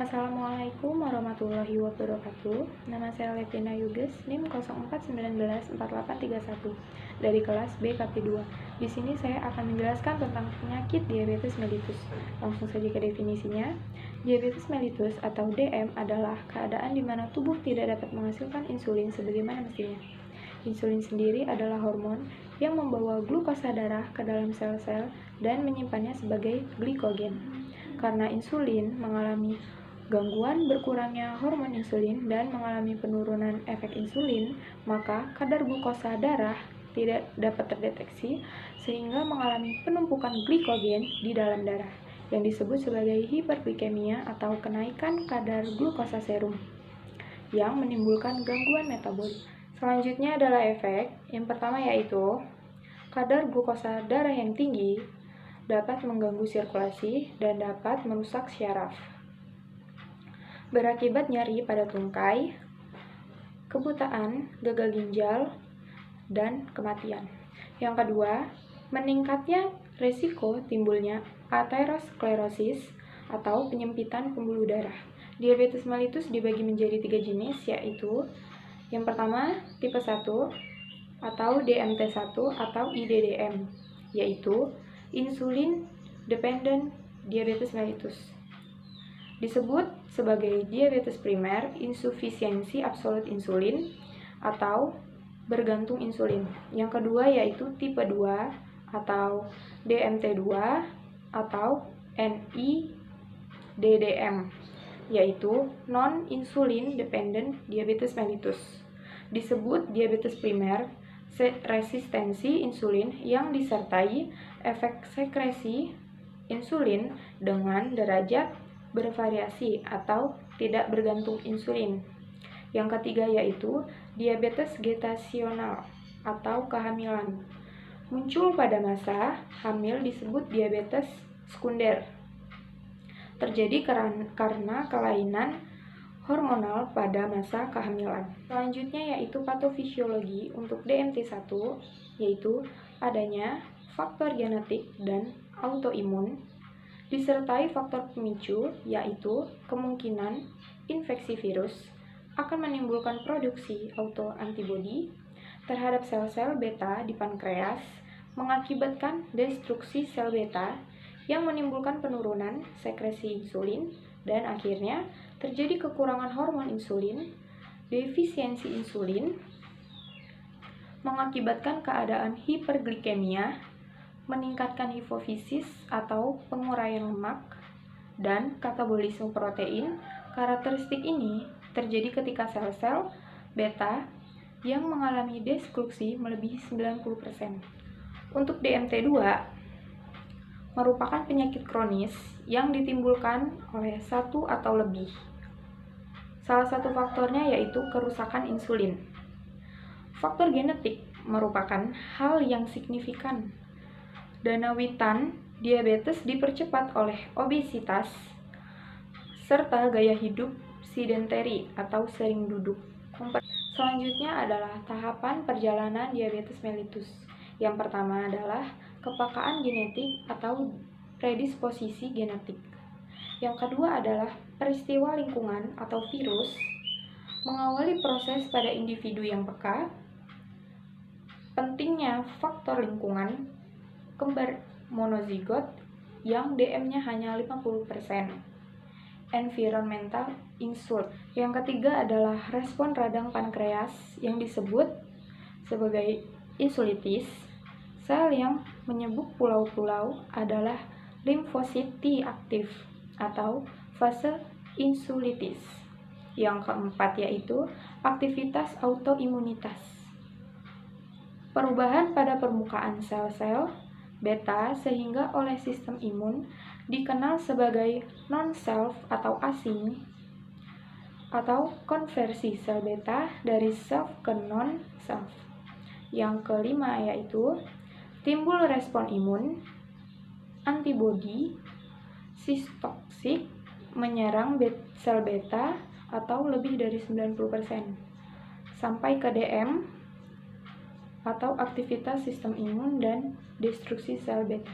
Assalamualaikum warahmatullahi wabarakatuh. Nama saya Levina Yuges, NIM 04194831 dari kelas B KP2. Di sini saya akan menjelaskan tentang penyakit diabetes mellitus. Langsung saja ke definisinya. Diabetes mellitus atau DM adalah keadaan di mana tubuh tidak dapat menghasilkan insulin sebagaimana mestinya. Insulin sendiri adalah hormon yang membawa glukosa darah ke dalam sel-sel dan menyimpannya sebagai glikogen. Karena insulin mengalami gangguan berkurangnya hormon insulin dan mengalami penurunan efek insulin, maka kadar glukosa darah tidak dapat terdeteksi sehingga mengalami penumpukan glikogen di dalam darah yang disebut sebagai hiperglikemia atau kenaikan kadar glukosa serum yang menimbulkan gangguan metabolik. Selanjutnya adalah efek. Yang pertama yaitu kadar glukosa darah yang tinggi dapat mengganggu sirkulasi dan dapat merusak syaraf, berakibat nyeri pada tungkai, kebutaan, gagal ginjal, dan kematian. Yang kedua, meningkatnya resiko timbulnya aterosklerosis atau penyempitan pembuluh darah. Diabetes mellitus dibagi menjadi 3 jenis, yaitu yang pertama, tipe 1 atau DMT1 atau IDDM, yaitu insulin dependent diabetes mellitus. Disebut sebagai diabetes primer, insufisiensi absolut insulin, atau bergantung insulin. Yang kedua yaitu tipe 2 atau DMT2 atau NIDDM, yaitu non-insulin dependent diabetes mellitus. Disebut diabetes primer, resistensi insulin yang disertai efek sekresi insulin dengan derajat bervariasi atau tidak bergantung insulin. Yang ketiga yaitu diabetes gestasional atau kehamilan. Muncul pada masa hamil disebut diabetes sekunder. Terjadi karena kelainan hormonal pada masa kehamilan. Selanjutnya yaitu patofisiologi untuk DMT1, yaitu adanya faktor genetik dan autoimun, disertai faktor pemicu, yaitu kemungkinan infeksi virus akan menimbulkan produksi autoantibodi terhadap sel-sel beta di pankreas, mengakibatkan destruksi sel beta yang menimbulkan penurunan sekresi insulin, dan akhirnya terjadi kekurangan hormon insulin, defisiensi insulin, mengakibatkan keadaan hiperglikemia, meningkatkan hipofisis atau penguraian lemak, dan katabolisme protein. Karakteristik ini terjadi ketika sel-sel beta yang mengalami destruksi melebihi 90%. Untuk DMT2 merupakan penyakit kronis yang ditimbulkan oleh satu atau lebih. Salah satu faktornya yaitu kerusakan insulin. Faktor genetik merupakan hal yang signifikan. Danawitan diabetes dipercepat oleh obesitas serta gaya hidup sedentary atau sering duduk. Selanjutnya adalah tahapan perjalanan diabetes mellitus. Yang pertama adalah kepekaan genetik atau predisposisi genetik. Yang kedua adalah peristiwa lingkungan atau virus mengawali proses pada individu yang peka. Pentingnya faktor lingkungan, kembar monozigot yang DM-nya hanya 50%. Environmental insult. Yang ketiga adalah respon radang pankreas yang disebut sebagai insulitis. Sel yang menyebuk pulau-pulau adalah limfosit T aktif atau fase insulitis. Yang keempat yaitu aktivitas autoimunitas. Perubahan pada permukaan sel-sel beta sehingga oleh sistem imun dikenal sebagai non-self atau asing, atau konversi sel beta dari self ke non-self. Yang kelima yaitu timbul respon imun, antibodi, sistotoksik menyerang sel beta atau lebih dari 90%, sampai ke DM atau aktivitas sistem imun dan destruksi sel beta.